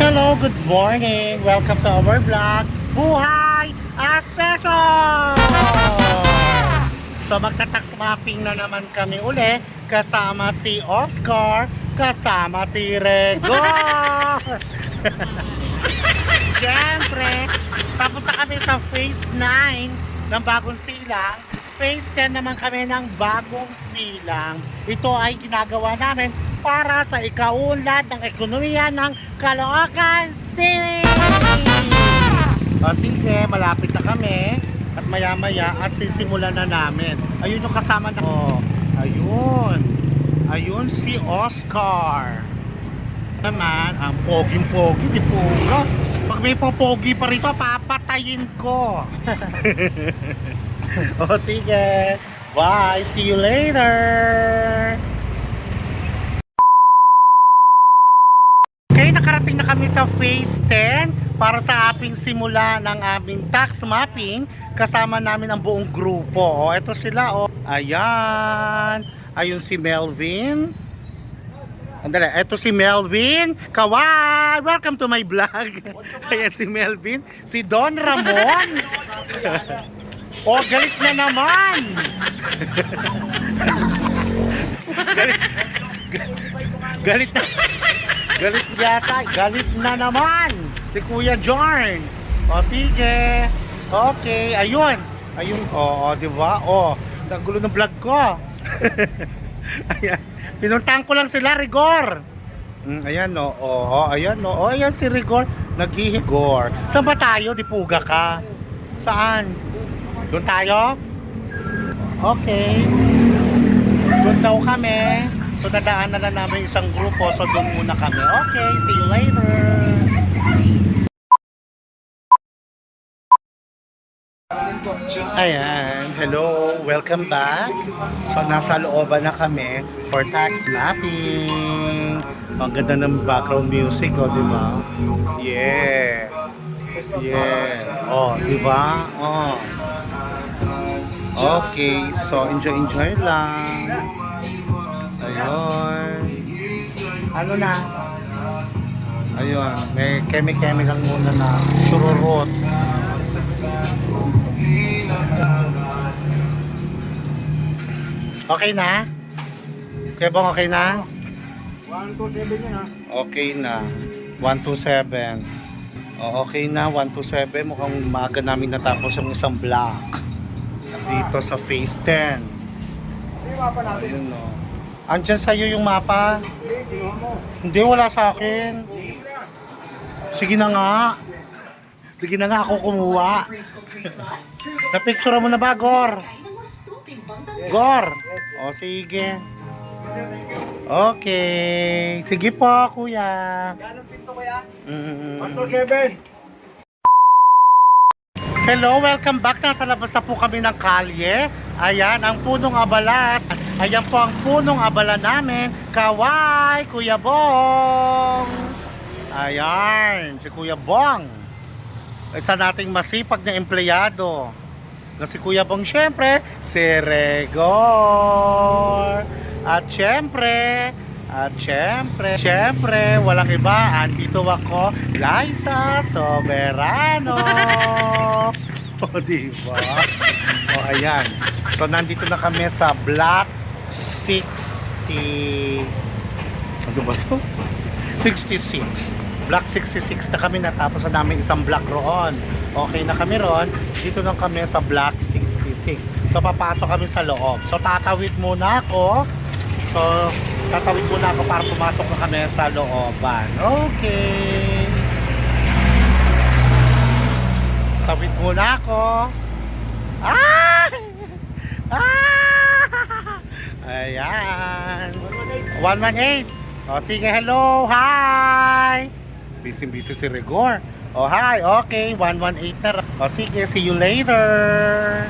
Hello, good morning. Welcome to our vlog, Buhay Assessor! So magta-tax mapping na naman kami uli kasama si Oscar, kasama si Rego. Siyempre, tapos na kami sa phase 9 ng bagong silang. Phase 10 naman kami ng bagong silang. Ito ay ginagawa namin para sa ikaunlad ng ekonomiya ng Caloocan City. O sige, malapit na kami at maya-maya at sisimulan na namin. Ayun yung kasama na. Oh, ayun. Ayun si Oscar. Naman, ang poging-pogi, di po ka. Pag may popogi pa rito, papatayin ko. O sige. Bye. See you later. Okay, nakarating na kami sa phase 10 para sa aming simula ng aming tax mapping. Kasama namin ang buong grupo. O, eto sila. O, ayan. Ayun si Melvin. Andali, eto si Melvin. Kawai! Welcome to my vlog. Ayan si Melvin. Si Don Ramon. Oh, galit na naman. galit na. Galit yata. Galit na naman. Si Kuya Jorn. O, sige. Okay, ayun. Ayun, diba? Nagulo ng vlog ko. Ayan. Pinuntahan ko lang sila, Rigor. Ayan, ayan, ayan si Rigor. Naghihigor. Saan ba tayo? Dipuga ka? Saan? Doon tayo? Okay. Doon daw kami. So, dadaan na namin isang grupo. So, doon muna kami. Okay, see you later. Ayan, hello, welcome back. So nasa looban na kami for tax mapping. Ang ganda ng background music, di ba? Yeah. Yeah. Di ba? Okay, so enjoy lang. Ayun. Ano na? Ayun, may chemical muna na sururot. Okay na? Kaya bang okay na? 127 yun ha? Okay na. 127. Okay na, 127. Mukhang maaga namin natapos yung isang block. Dito sa phase 10. Ano yung mapa natin? Ayun o. Andyan sa'yo yung mapa? Hindi mo. Hindi, wala sa akin. Sige na nga. Sige na nga, ako kumuha. Napicture mo na ba, Gor? Gor! O, sige. Okay. Sige po, kuya. Anong pinto kaya? 127. Hello, welcome back. Nasa labas na po kami ng kalye. Ayan, ang punong abala. Ayan po ang punong abala namin. Kawai, Kuya Bong. Ayan, si Kuya Bong. Isa nating masipag na empleyado. Na si Kuya Bong, syempre, si Regor. At syempre, walang iba, andito ako, Liza Soberano. O, diba? O, ayan. So, nandito na kami sa Block 60. Ano ba ito? 66. Block 66 na kami, natapos na namin isang block roon. Okay na kami roon. Dito lang kami sa Block 66. So, papasok kami sa loob. So, tatawid muna ako. Para pumasok na kami sa looban. Okay. Tawid muna ako. Ayan. 118. O, sige, hello, hi. Busy si Rigor. O, hi, okay, 118 na. O, sige, see you later.